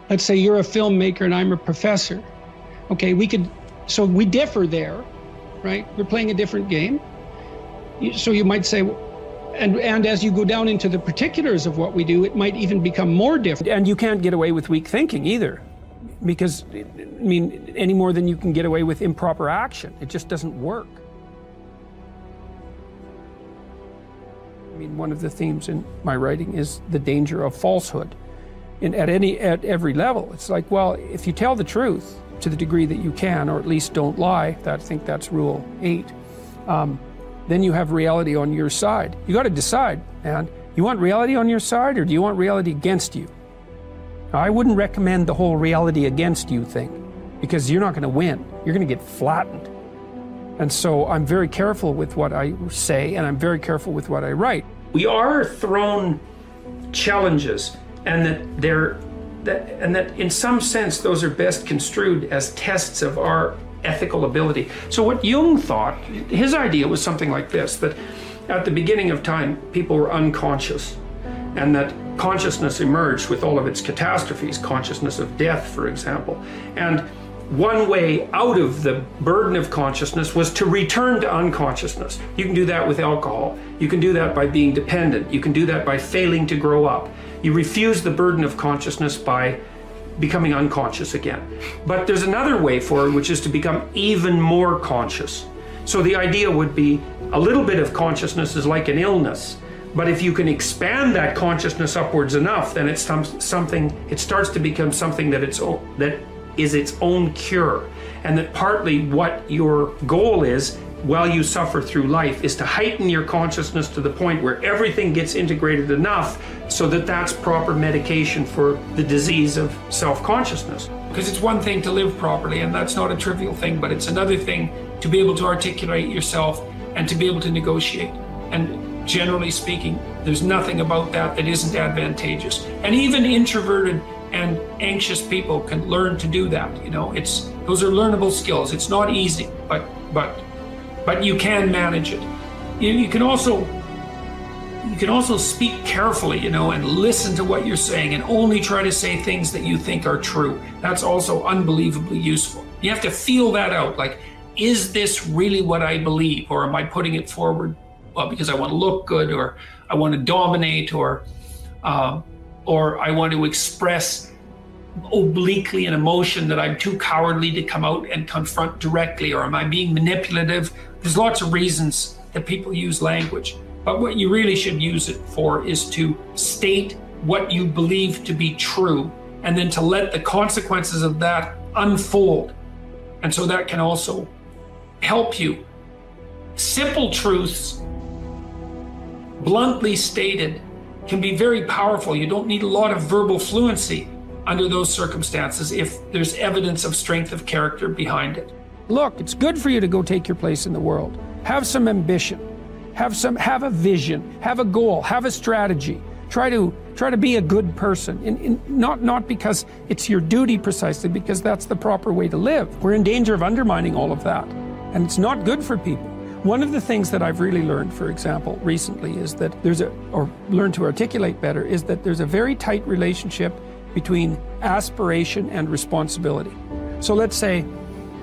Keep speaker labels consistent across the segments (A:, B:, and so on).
A: Let's say you're a filmmaker and I'm a professor. Okay, so we differ there, right? We're playing a different game. So you might say, and as you go down into the particulars of what we do, it might even become more different.
B: And you can't get away with weak thinking either, because, I mean, any more than you can get away with improper action. It just doesn't work. I mean, one of the themes in my writing is the danger of falsehood. At every level. It's like, well, if you tell the truth to the degree that you can, or at least don't lie, I think that's rule 8, then you have reality on your side. You got to decide, man. You want reality on your side, or do you want reality against you? Now, I wouldn't recommend the whole reality against you thing, because you're not going to win. You're going to get flattened. And so I'm very careful with what I say, and I'm very careful with what I write. We are thrown challenges, and that in some sense those are best construed as tests of our ethical ability. So what Jung thought, his idea was something like this, that at the beginning of time people were unconscious, and that consciousness emerged with all of its catastrophes, consciousness of death, for example. And one way out of the burden of consciousness was to return to unconsciousness. You can do that with alcohol. You can do that by being dependent. You can do that by failing to grow up. You refuse the burden of consciousness by becoming unconscious again. But there's another way forward, which is to become even more conscious. So the idea would be a little bit of consciousness is like an illness. But if you can expand that consciousness upwards enough, then it starts to become something that is its own cure. And that partly what your goal is while you suffer through life is to heighten your consciousness to the point where everything gets integrated enough so that that's proper medication for the disease of self-consciousness. Because it's one thing to live properly, and that's not a trivial thing, but it's another thing to be able to articulate yourself and to be able to negotiate. And generally speaking, there's nothing about that that isn't advantageous. And even introverted and anxious people can learn to do that. You know, those are learnable skills. It's not easy, but you can manage it. You can also speak carefully, you know, and listen to what you're saying, and only try to say things that you think are true. That's also unbelievably useful. You have to feel that out. Like, is this really what I believe, or am I putting it forward because I want to look good, or I want to dominate, or I want to express obliquely an emotion that I'm too cowardly to come out and confront directly, or am I being manipulative? There's lots of reasons that people use language, but what you really should use it for is to state what you believe to be true, and then to let the consequences of that unfold. And so that can also help you. Simple truths, bluntly stated, can be very powerful. You don't need a lot of verbal fluency under those circumstances if there's evidence of strength of character behind it. Look, it's good for you to go take your place in the world. Have some ambition, have a vision, have a goal, have a strategy. Try to be a good person, not because it's your duty precisely, because that's the proper way to live. We're in danger of undermining all of that, and it's not good for people. One of the things that I've really learned, for example, recently is that learned to articulate better, is that there's a very tight relationship between aspiration and responsibility. So let's say,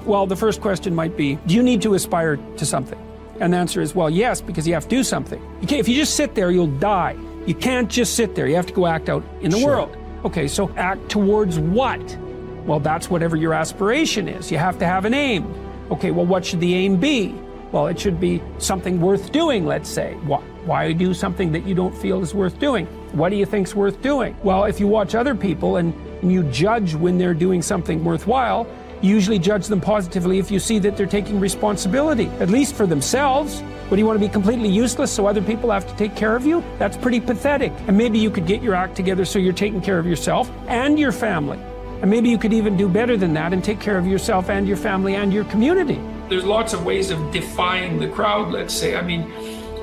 B: well, the first question might be, do you need to aspire to something? And the answer is, well, yes, because you have to do something. If you just sit there, you'll die. You can't just sit there. You have to go act out in the world. Okay, so act towards what? Well, that's whatever your aspiration is. You have to have an aim. Okay, well, what should the aim be? Well, it should be something worth doing, let's say. Why do something that you don't feel is worth doing? What do you think's worth doing? Well, if you watch other people and you judge when they're doing something worthwhile, you usually judge them positively if you see that they're taking responsibility, at least for themselves. What, do you want to be completely useless so other people have to take care of you? That's pretty pathetic. And maybe you could get your act together so you're taking care of yourself and your family. And maybe you could even do better than that and take care of yourself and your family and your community. There's lots of ways of defying the crowd, let's say. I mean,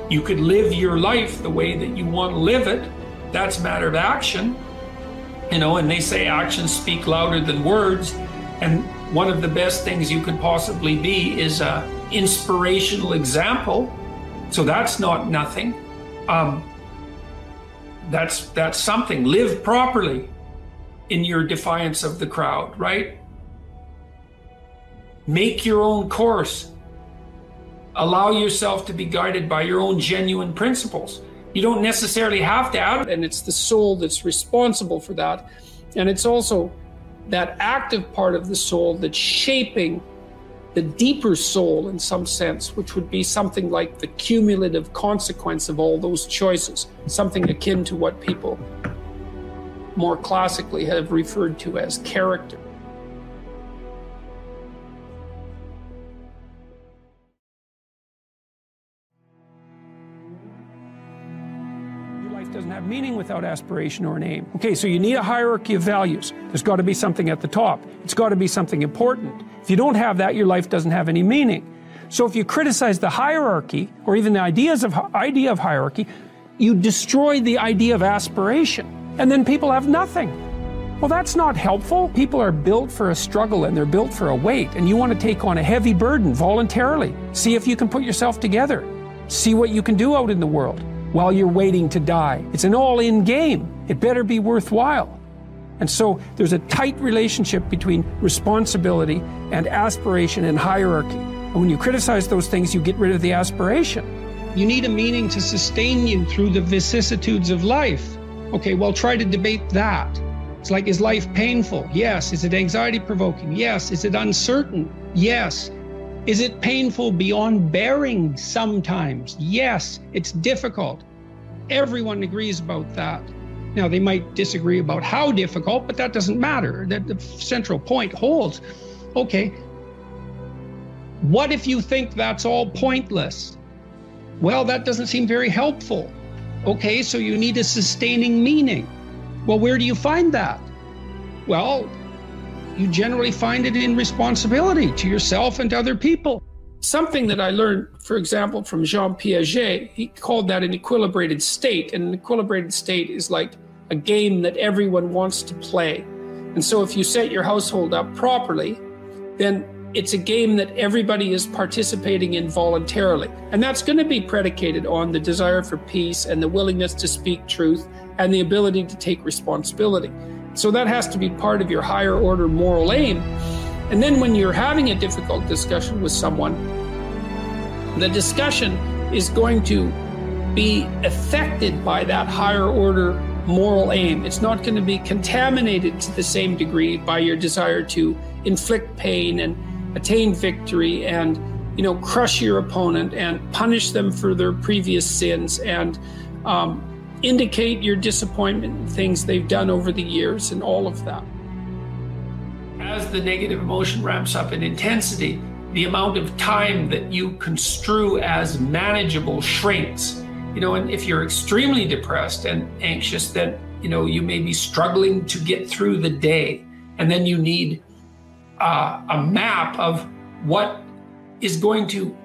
B: you could live your life the way that you want to live it. That's a matter of action. You know, and they say actions speak louder than words. And one of the best things you could possibly be is an inspirational example. So that's not nothing. That's something. Live properly. in your defiance of the crowd, right? Make your own course. Allow yourself to be guided by your own genuine principles. You don't necessarily have to add it, and it's the soul that's responsible for that. And it's also that active part of the soul that's shaping the deeper soul in some sense, which would be something like the cumulative consequence of all those choices, something akin to what people more classically have referred to as character. Doesn't have meaning without aspiration or an aim. Okay, so you need a hierarchy of values. There's got to be something at the top. It's got to be something important. If you don't have that, your life doesn't have any meaning. So if you criticize the hierarchy, or even the idea of hierarchy, you destroy the idea of aspiration. And then people have nothing. Well, that's not helpful. People are built for a struggle and they're built for a weight, and you want to take on a heavy burden voluntarily. See if you can put yourself together. See what you can do out in the world while you're waiting to die. It's an all-in game. It better be worthwhile. And so there's a tight relationship between responsibility and aspiration and hierarchy. And when you criticize those things, you get rid of the aspiration.
A: You need a meaning to sustain you through the vicissitudes of life. Okay, well, try to debate that. It's like, is life painful? Yes. Is it anxiety-provoking? Yes. Is it uncertain? Yes. Is it painful beyond bearing sometimes? Yes, it's difficult. Everyone agrees about that. Now, they might disagree about how difficult, but that doesn't matter. That the central point holds. Okay, what if you think that's all pointless? Well, that doesn't seem very helpful. Okay, so you need a sustaining meaning. Well, where do you find that? Well, you generally find it in responsibility to yourself and to other people. Something that I learned, for example, from Jean Piaget, he called that an equilibrated state. And an equilibrated state is like a game that everyone wants to play. And so if you set your household up properly, then it's a game that everybody is participating in voluntarily. And that's going to be predicated on the desire for peace and the willingness to speak truth and the ability to take responsibility. So that has to be part of your higher order moral aim. And then when you're having a difficult discussion with someone, the discussion is going to be affected by that higher order moral aim. It's not going to be contaminated to the same degree by your desire to inflict pain and attain victory and, crush your opponent and punish them for their previous sins and indicate your disappointment in things they've done over the years and all of that. As the negative emotion ramps up in intensity, the amount of time that you construe as manageable shrinks. And if you're extremely depressed and anxious, then, you may be struggling to get through the day. And then you need a map of what is going to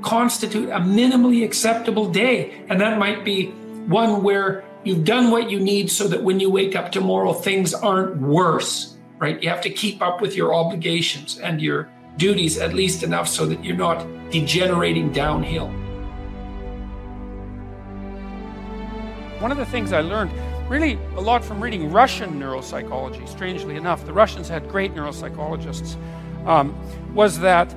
A: constitute a minimally acceptable day. And that might be one where you've done what you need so that when you wake up tomorrow, things aren't worse, right? You have to keep up with your obligations and your duties at least enough so that you're not degenerating downhill. One of the things I learned really a lot from reading Russian neuropsychology, strangely enough, the Russians had great neuropsychologists, was that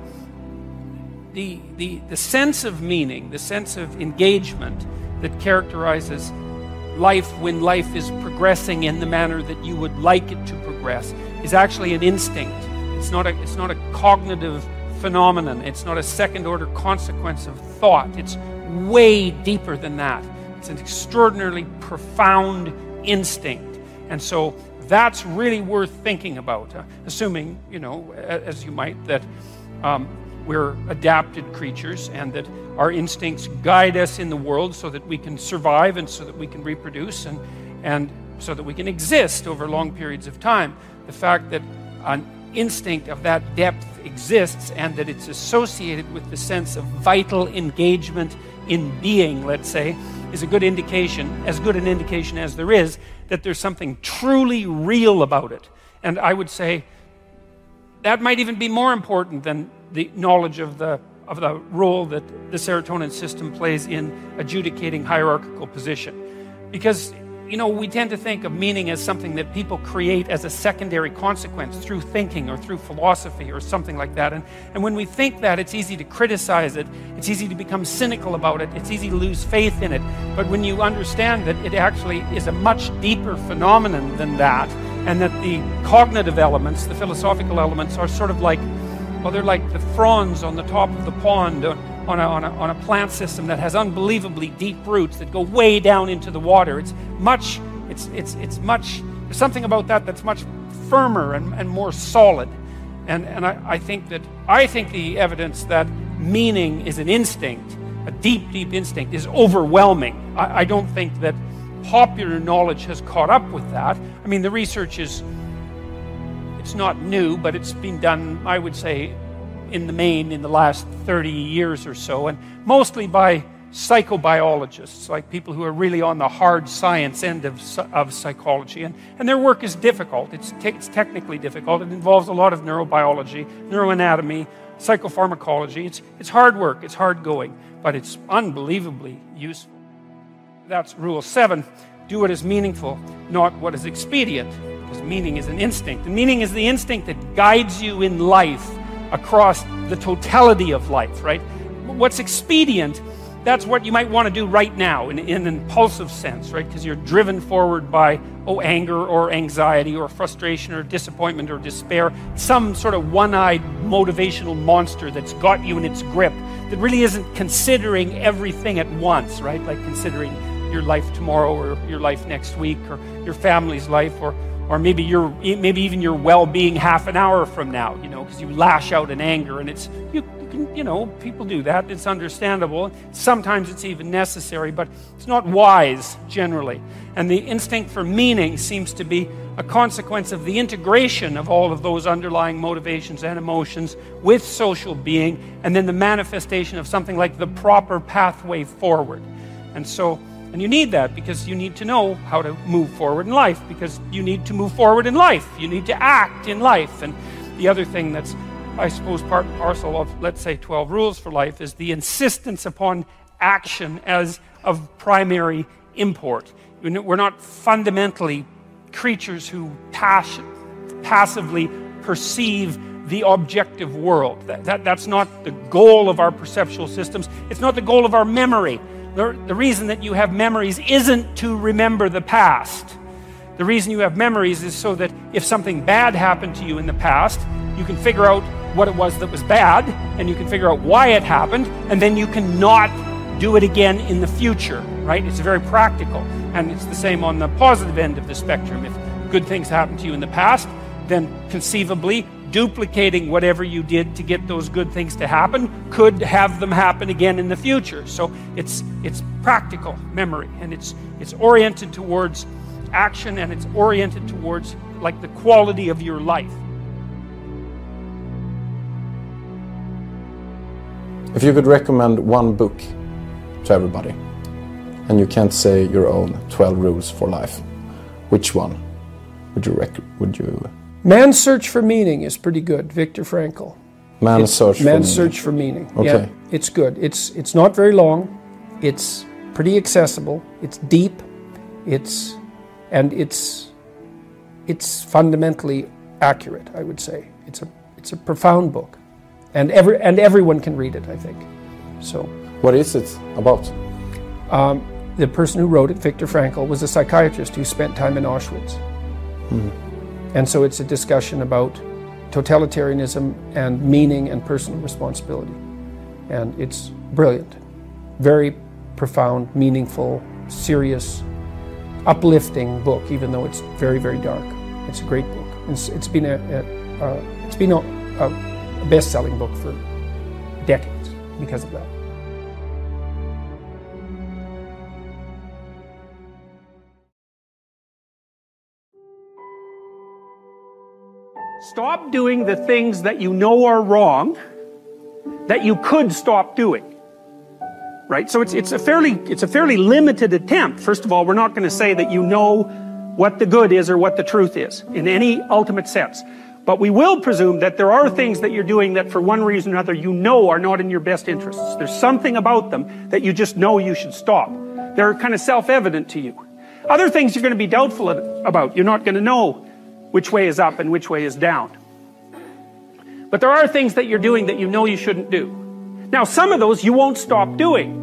A: the sense of meaning, the sense of engagement that characterizes life when life is progressing in the manner that you would like it to progress is actually an instinct. It's not a cognitive phenomenon. It's not a second-order consequence of thought. It's way deeper than that. It's an extraordinarily profound instinct. And so that's really worth thinking about, assuming, as you might, that we're adapted creatures and that our instincts guide us in the world so that we can survive and so that we can reproduce and so that we can exist over long periods of time. The fact that an instinct of that depth exists and that it's associated with the sense of vital engagement in being, let's say, is a good indication, as good an indication as there is, that there's something truly real about it. And I would say that might even be more important than the knowledge of the role that the serotonin system plays in adjudicating hierarchical position. Because
B: you know, we tend to think of meaning as something that people create as a secondary consequence through thinking or through philosophy or something like that. And when we think that, it's easy to criticize it. It's easy to become cynical about it. It's easy to lose faith in it. But when you understand that it actually is a much deeper phenomenon than that, and that the cognitive elements, the philosophical elements, are sort of like, well, they're like the fronds on the top of the pond on a plant system that has unbelievably deep roots that go way down into the water. There's something about that that's much firmer and more solid. And I think the evidence that meaning is an instinct, a deep, deep instinct, is overwhelming. I don't think that popular knowledge has caught up with that. I mean, the research it's not new, but it's been done, I would say, in the main in the last 30 years or so, and mostly by psychobiologists, like people who are really on the hard science end of psychology. And their work is difficult. It's technically difficult. It involves a lot of neurobiology, neuroanatomy, psychopharmacology. It's hard work. It's hard going, but it's unbelievably useful. That's rule 7. Do what is meaningful, not what is expedient, because meaning is an instinct. And meaning is the instinct that guides you in life across the totality of life, right? What's expedient, that's what you might want to do right now in an impulsive sense, right? Because you're driven forward by, anger or anxiety or frustration or disappointment or despair, some sort of one-eyed motivational monster that's got you in its grip that really isn't considering everything at once, right? Like considering your life tomorrow or your life next week or your family's life or maybe even your well-being half an hour from now, you know, because you lash out in anger, and people do that. It's understandable. Sometimes it's even necessary, but it's not wise generally. And the instinct for meaning seems to be a consequence of the integration of all of those underlying motivations and emotions with social being, and then the manifestation of something like the proper pathway forward. And you need that because you need to know how to move forward in life, because you need to move forward in life. You need to act in life. And the other thing that's, I suppose, part and parcel of, let's say, 12 rules for life is the insistence upon action as of primary import. We're not fundamentally creatures who passively perceive the objective world. That's not the goal of our perceptual systems. It's not the goal of our memory. The reason that you have memories isn't to remember the past. The reason you have memories is so that if something bad happened to you in the past, you can figure out what it was that was bad, and you can figure out why it happened, and then you can not do it again in the future, right? It's very practical. And it's the same on the positive end of the spectrum. If good things happen to you in the past, then conceivably duplicating whatever you did to get those good things to happen could have them happen again in the future. So it's practical memory, and it's oriented towards action, and it's oriented towards like the quality of your life.
C: If you could recommend one book to everybody, and you can't say your own 12 rules for life, which one would you?
B: Man's Search for Meaning is pretty good, Viktor Frankl.
C: Man's Search for
B: Meaning.
C: Okay.
B: Yeah, it's good. It's not very long. It's pretty accessible. It's deep. It's fundamentally accurate, I would say. It's a profound book, and everyone can read it, I think. So,
C: what is it about?
B: The person who wrote it, Viktor Frankl, was a psychiatrist who spent time in Auschwitz.
C: Mm.
B: And so it's a discussion about totalitarianism and meaning and personal responsibility. And it's brilliant. Very profound, meaningful, serious, uplifting book, even though it's very, very dark. It's a great book. It's been a best-selling book for decades because of that.
A: Stop doing the things that you know are wrong that you could stop doing. Right? So it's a fairly limited attempt. First of all, we're not going to say that you know what the good is or what the truth is in any ultimate sense. But we will presume that there are things that you're doing that for one reason or another you know are not in your best interests. There's something about them that you just know you should stop. They're kind of self-evident to you.
B: Other things you're going to be doubtful about. You're not going to know which way is up and which way is down. But there are things that you're doing that you know you shouldn't do. Now, some of those you won't stop doing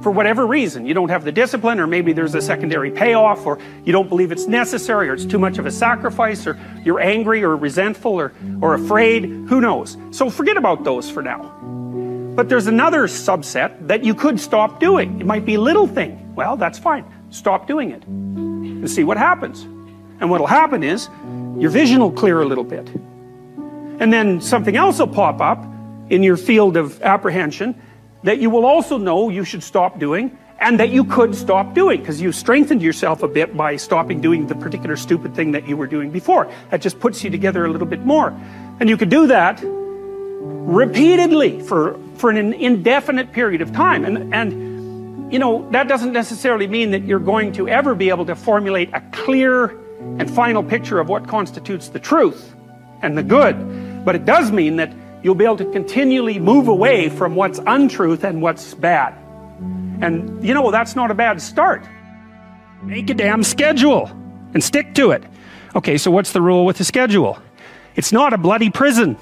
B: for whatever reason. You don't have the discipline, or maybe there's a secondary payoff, or you don't believe it's necessary, or it's too much of a sacrifice, or you're angry or resentful or afraid. Who knows? So forget about those for now. But there's another subset that you could stop doing. It might be a little thing. Well, that's fine. Stop doing it and see what happens. And what'll happen is your vision will clear a little bit. And then something else will pop up in your field of apprehension that you will also know you should stop doing, and that you could stop doing, because you've strengthened yourself a bit by stopping doing the particular stupid thing that you were doing before. That just puts you together a little bit more. And you could do that repeatedly for an indefinite period of time. And you know, that doesn't necessarily mean that you're going to ever be able to formulate a clear and final picture of what constitutes the truth and the good. But it does mean that you'll be able to continually move away from what's untruth and what's bad. And you know, that's not a bad start. Make a damn schedule and stick to it. Okay, so what's the rule with the schedule? It's not a bloody prison.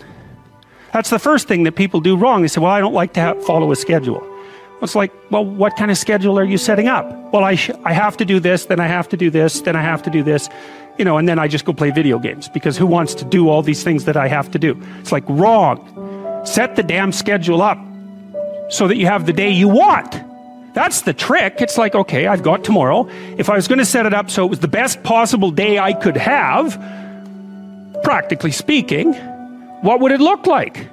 B: That's the first thing that people do wrong. They say, well, I don't like to follow a schedule. Well, it's like, well, what kind of schedule are you setting up? Well, I have to do this, then I have to do this, then I have to do this. You know, and then I just go play video games, because who wants to do all these things that I have to do? It's like, wrong. Set the damn schedule up so that you have the day you want. That's the trick. It's like, okay, I've got tomorrow. If I was going to set it up so it was the best possible day I could have, practically speaking, what would it look like?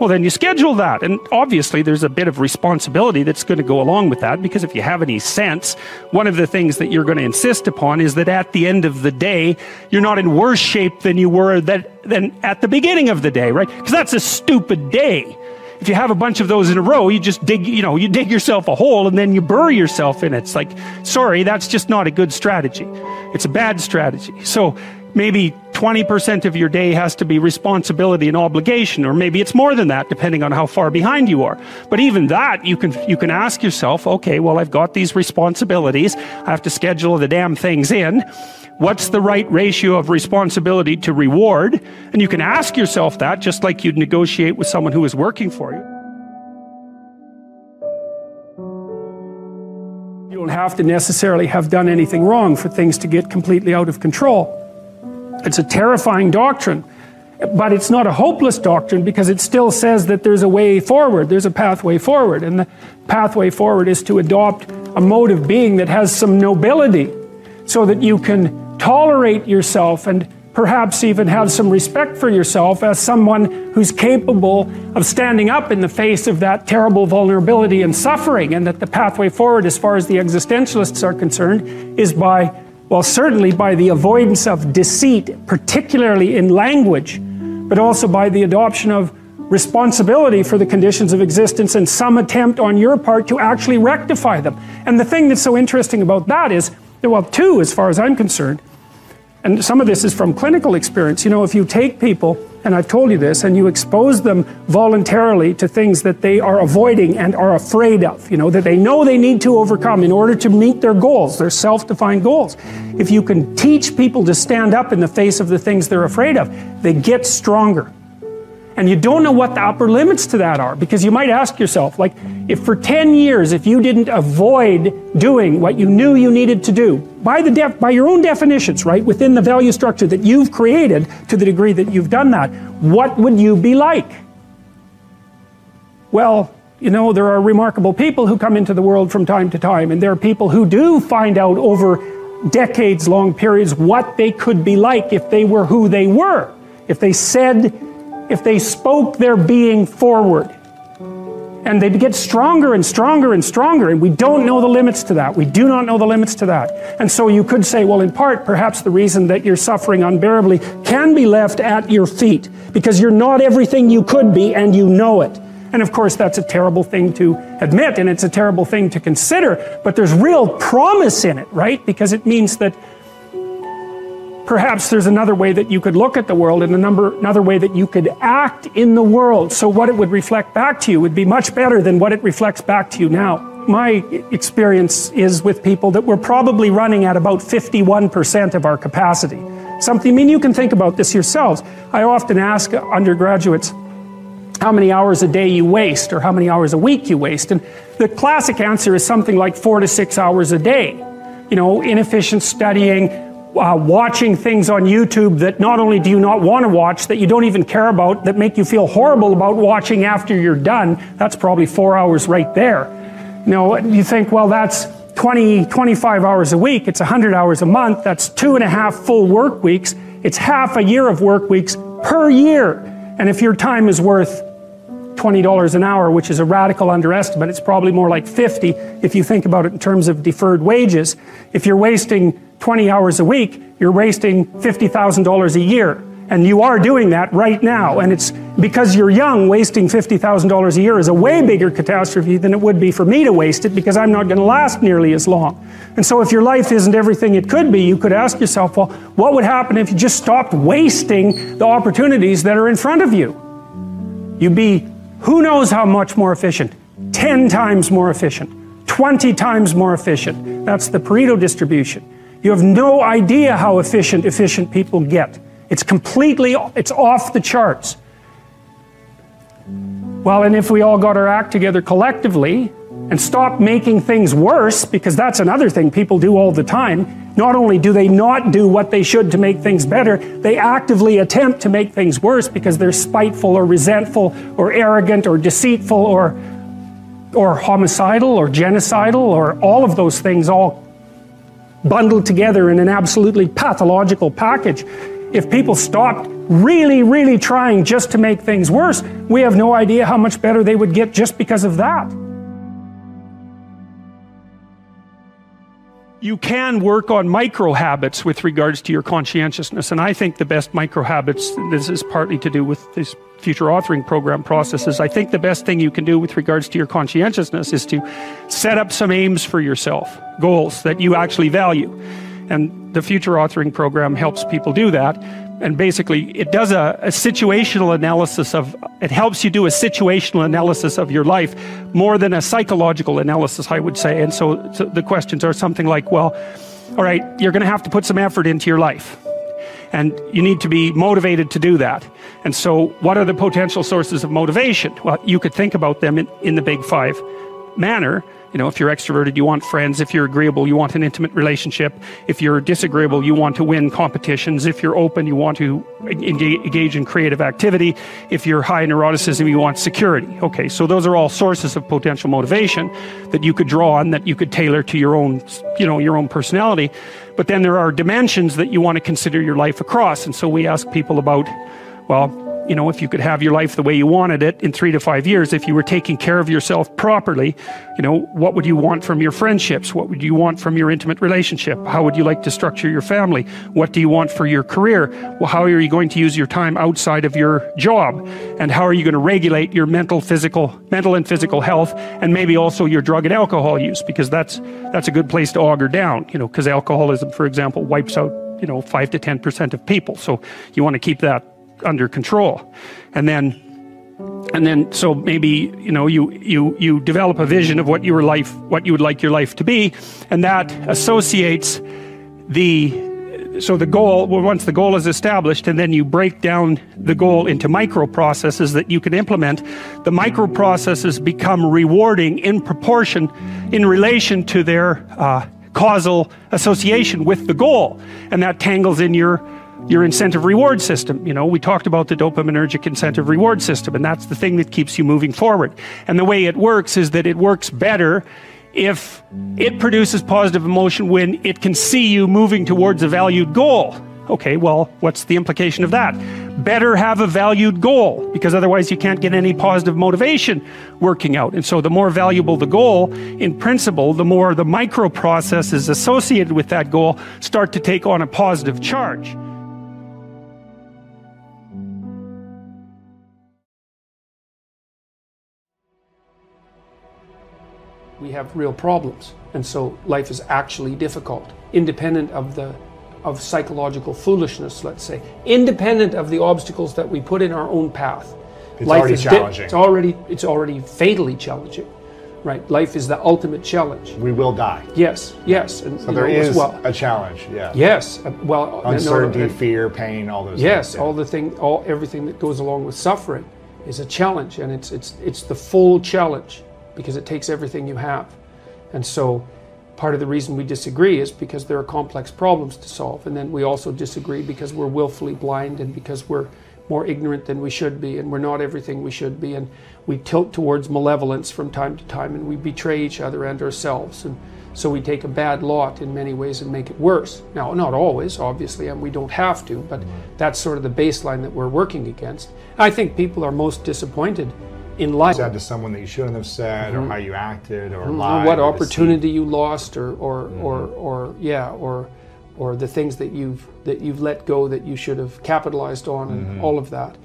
B: Well, then you schedule that. And obviously there's a bit of responsibility that's going to go along with that, because if you have any sense, one of the things that you're going to insist upon is that at the end of the day, you're not in worse shape than you were than at the beginning of the day, right? Because that's a stupid day. If you have a bunch of those in a row, you just dig, you know, you dig yourself a hole and then you bury yourself in it. It's like, sorry, that's just not a good strategy. It's a bad strategy. So maybe 20% of your day has to be responsibility and obligation, or maybe it's more than that, depending on how far behind you are. But even that, you can ask yourself, okay, well, I've got these responsibilities. I have to schedule the damn things in. What's the right ratio of responsibility to reward? And you can ask yourself that, just like you'd negotiate with someone who is working for you. You don't have to necessarily have done anything wrong for things to get completely out of control. It's a terrifying doctrine, but it's not a hopeless doctrine, because it still says that there's a way forward, there's a pathway forward, and the pathway forward is to adopt a mode of being that has some nobility, so that you can tolerate yourself and perhaps even have some respect for yourself as someone who's capable of standing up in the face of that terrible vulnerability and suffering, and that the pathway forward, as far as the existentialists are concerned, is by, well, certainly by the avoidance of deceit, particularly in language, but also by the adoption of responsibility for the conditions of existence and some attempt on your part to actually rectify them. And the thing that's so interesting about that is, well, two, as far as I'm concerned, and some of this is from clinical experience, you know, if you take people, and I've told you this, and you expose them voluntarily to things that they are avoiding and are afraid of, you know, that they know they need to overcome in order to meet their goals, their self-defined goals. If you can teach people to stand up in the face of the things they're afraid of, they get stronger. And you don't know what the upper limits to that are, because you might ask yourself, like, if for 10 years, if you didn't avoid doing what you knew you needed to do, by your own definitions, right, within the value structure that you've created, to the degree that you've done that, what would you be like? Well, you know, there are remarkable people who come into the world from time to time, and there are people who do find out over decades-long periods what they could be like if they were who they were, if they spoke their being forward. And they get stronger and stronger and stronger, and we don't know the limits to that. We do not know the limits to that. And so you could say, well, in part, perhaps the reason that you're suffering unbearably can be left at your feet, because you're not everything you could be, and you know it. And of course, that's a terrible thing to admit, and it's a terrible thing to consider, but there's real promise in it, right? Because it means that perhaps there's another way that you could look at the world, and another way that you could act in the world, so what it would reflect back to you would be much better than what it reflects back to you now. my experience is with people that we're probably running at about 51% of our capacity. Something, I mean, you can think about this yourselves. I often ask undergraduates how many hours a day you waste or how many hours a week you waste. And the classic answer is something like 4 to 6 hours a day. You know, inefficient studying, watching things on YouTube that not only do you not want to watch, that you don't even care about, that make you feel horrible about watching after you're done. That's probably 4 hours right there. You know, you think, well, that's 20, 25 hours a week. It's 100 hours a month. That's 2.5 full work weeks. It's half a year of work weeks per year. And if your time is worth $20 an hour, which is a radical underestimate, it's probably more like 50 if you think about it in terms of deferred wages. If you're wasting 20 hours a week, you're wasting $50,000 a year. And you are doing that right now. And it's because you're young, wasting $50,000 a year is a way bigger catastrophe than it would be for me to waste it, because I'm not going to last nearly as long. And so if your life isn't everything it could be, you could ask yourself, well, what would happen if you just stopped wasting the opportunities that are in front of you? You'd be who knows how much more efficient? 10 times more efficient, 20 times more efficient. That's the Pareto distribution. You have no idea how efficient people get. It's it's off the charts. Well, and if we all got our act together collectively and stopped making things worse, because that's another thing people do all the time, not only do they not do what they should to make things better, they actively attempt to make things worse because they're spiteful or resentful or arrogant or deceitful or homicidal or genocidal or all of those things all bundled together in an absolutely pathological package. If people stopped really, really trying just to make things worse, we have no idea how much better they would get just because of that. You can work on micro habits with regards to your conscientiousness, and I think the best micro habits, this is partly to do with this future authoring program processes, I think the best thing you can do with regards to your conscientiousness is to set up some aims for yourself, goals that you actually value. And the future authoring program helps people do that. And basically, it does a situational analysis of, it helps you do a situational analysis of your life more than a psychological analysis, I would say. And so the questions are something like, well, all right, you're going to have to put some effort into your life. And you need to be motivated to do that. And so what are the potential sources of motivation? Well, you could think about them in the big five manner. You know, if you're extroverted, you want friends. If you're agreeable, you want an intimate relationship. If you're disagreeable, you want to win competitions. If you're open, you want to engage in creative activity. If you're high neuroticism, you want security. Okay, so those are all sources of potential motivation that you could draw on, that you could tailor to your own, you know, your own personality. But then there are dimensions that you want to consider your life across. And so we ask people about, well, you know, if you could have your life the way you wanted it in 3 to 5 years, if you were taking care of yourself properly, you know, what would you want from your friendships? What would you want from your intimate relationship? How would you like to structure your family? What do you want for your career? Well, how are you going to use your time outside of your job? And how are you going to regulate your mental and physical health, and maybe also your drug and alcohol use? Because that's a good place to auger down, you know, because alcoholism, for example, wipes out, you know, 5 to 10% of people. So you want to keep that under control. And then so maybe, you know, you develop a vision of what you would like your life to be, and that associates the goal. Well, once the goal is established, and then you break down the goal into micro processes that you can implement, the micro processes become rewarding in proportion, in relation to their causal association with the goal, and that tangles in your incentive reward system. You know, we talked about the dopaminergic incentive reward system, and that's the thing that keeps you moving forward. And the way it works is that it works better if it produces positive emotion when it can see you moving towards a valued goal. Okay, well, what's the implication of that? Better have a valued goal, because otherwise you can't get any positive motivation working out. And so the more valuable the goal, in principle, the more the micro processes associated with that goal start to take on a positive charge. We have real problems, and so life is actually difficult, independent of psychological foolishness, let's say, independent of the obstacles that we put in our own path.
D: It's already challenging.
B: It's already fatally challenging. right? Life is the ultimate challenge.
D: We will die.
B: Yes, yes. And,
D: so there is a challenge, yeah.
B: Yes, well...
D: Uncertainty, fear, pain, all those things.
B: Yes, everything that goes along with suffering is a challenge, and it's the full challenge because it takes everything you have. And so part of the reason we disagree is because there are complex problems to solve, and then we also disagree because we're willfully blind and because we're more ignorant than we should be, and we're not everything we should be, and we tilt towards malevolence from time to time, and we betray each other and ourselves, and so we take a bad lot in many ways and make it worse. Now, not always, obviously, and we don't have to, but that's sort of the baseline that we're working against. I think people are most disappointed in life.
D: Said to someone that you shouldn't have said, or how you acted, or lied,
B: or what
D: or
B: opportunity you lost, or the things that you've let go that you should have capitalized on, and all of that.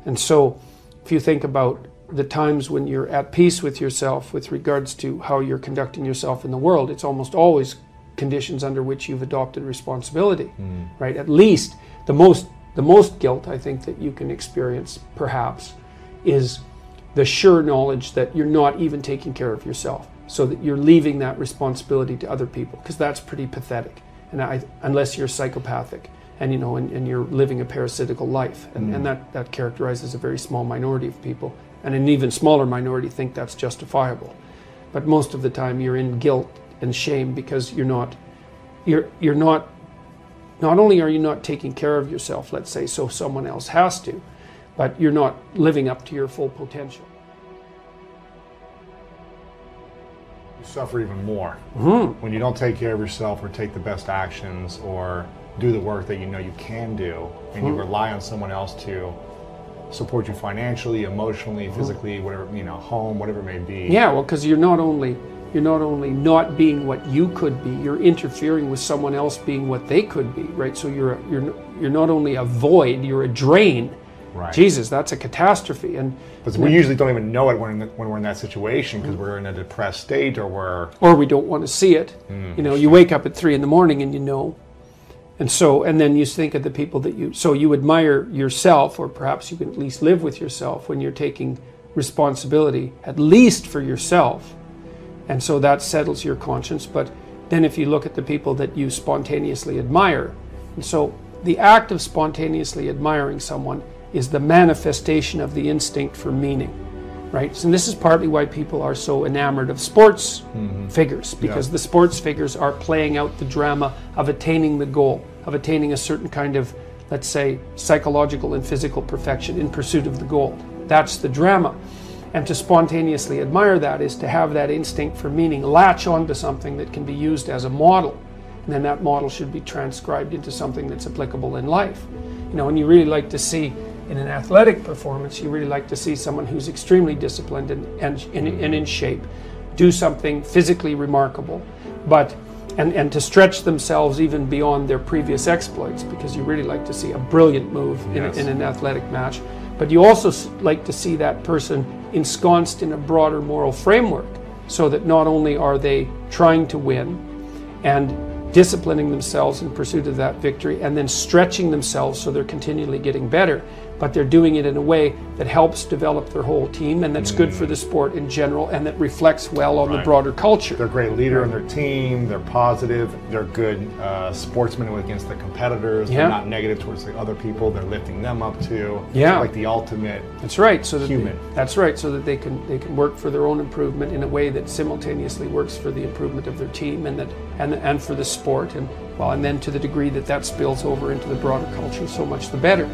B: And so, if you think about the times when you're at peace with yourself with regards to how you're conducting yourself in the world, it's almost always conditions under which you've adopted responsibility, right? At least the most guilt I think that you can experience, perhaps, is the sure knowledge that you're not even taking care of yourself, so that you're leaving that responsibility to other people, because that's pretty pathetic. And unless you're psychopathic and and you're living a parasitical life, and that characterizes a very small minority of people, and an even smaller minority think that's justifiable. But most of the time you're in guilt and shame because not only are you not taking care of yourself, let's say, so someone else has to, but you're not living up to your full potential.
D: You suffer even more when you don't take care of yourself, or take the best actions, or do the work that you know you can do, and you rely on someone else to support you financially, emotionally, physically, whatever, home, whatever it may be.
B: Yeah, well, because you're not only not being what you could be, you're interfering with someone else being what they could be, right? So you're not only a void, you're a drain.
D: Right.
B: Jesus, that's a catastrophe.
D: But we usually don't even know it when we're in that situation, because we're in a depressed state, or
B: we don't want to see it. You wake up at 3 a.m. and and then you think of the people that you admire yourself, or perhaps you can at least live with yourself when you're taking responsibility, at least for yourself. And so that settles your conscience. But then if you look at the people that you spontaneously admire, and so the act of spontaneously admiring someone is the manifestation of the instinct for meaning, right? And this is partly why people are so enamored of sports figures, because the sports figures are playing out the drama of attaining the goal, of attaining a certain kind of, let's say, psychological and physical perfection in pursuit of the goal. That's the drama. And to spontaneously admire that is to have that instinct for meaning latch onto something that can be used as a model, and then that model should be transcribed into something that's applicable in life. And you really like to see, in an athletic performance, you really like to see someone who's extremely disciplined and in shape do something physically remarkable, and to stretch themselves even beyond their previous exploits, because you really like to see a brilliant move in an athletic match. But you also like to see that person ensconced in a broader moral framework, so that not only are they trying to win and disciplining themselves in pursuit of that victory, and then stretching themselves so they're continually getting better, but they're doing it in a way that helps develop their whole team, and that's good for the sport in general, and that reflects well on the broader culture.
D: They're a great leader in their team, they're positive, they're good sportsmen against the competitors, they're not negative towards the other people, they're lifting them up too.
B: Yeah.
D: It's like the ultimate human.
B: That's right, so that they can work for their own improvement in a way that simultaneously works for the improvement of their team, and for the sport, and then to the degree that spills over into the broader culture, so much the better.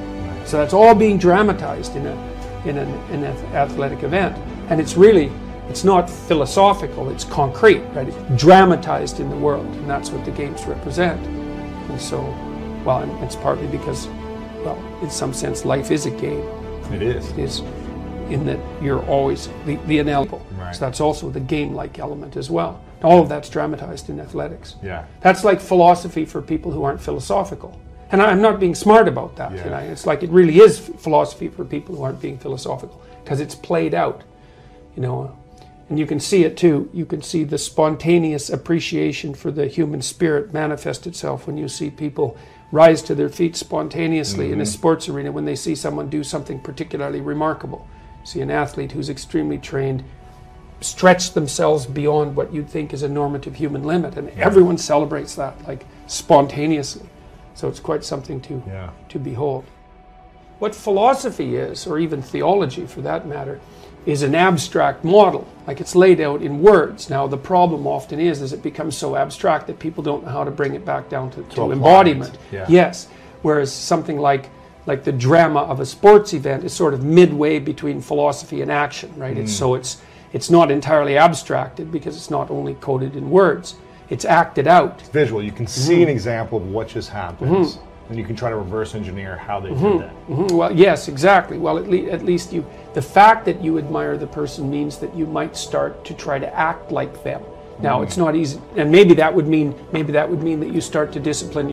B: So that's all being dramatized in an athletic event, and it's not philosophical, it's concrete, right? It's dramatized in the world, and that's what the games represent. And so, and it's partly because, in some sense, life is a game.
D: It is.
B: It is, in that you're always the ineligible.
D: Right.
B: So that's also the game-like element as well. All of that's dramatized in athletics.
D: Yeah.
B: That's like philosophy for people who aren't philosophical. And I'm not being smart about that.
D: Yeah.
B: It's like it really is philosophy for people who aren't being philosophical, because it's played out, and you can see it too. You can see the spontaneous appreciation for the human spirit manifest itself when you see people rise to their feet spontaneously in a sports arena when they see someone do something particularly remarkable. See an athlete who's extremely trained stretch themselves beyond what you'd think is a normative human limit, and everyone celebrates that like spontaneously. So it's quite something to behold. What philosophy is, or even theology for that matter, is an abstract model, like it's laid out in words. Now the problem often is it becomes so abstract that people don't know how to bring it back down to embodiment. Yes, whereas something like the drama of a sports event is sort of midway between philosophy and action, right? It's not entirely abstracted because it's not only coded in words. It's acted out. It's
D: visual. You can see an example of what just happened, and you can try to reverse engineer how they did that.
B: Well, yes, exactly. Well, at least the fact that you admire the person means that you might start to try to act like them. Now, it's not easy, and maybe that would mean that you start to discipline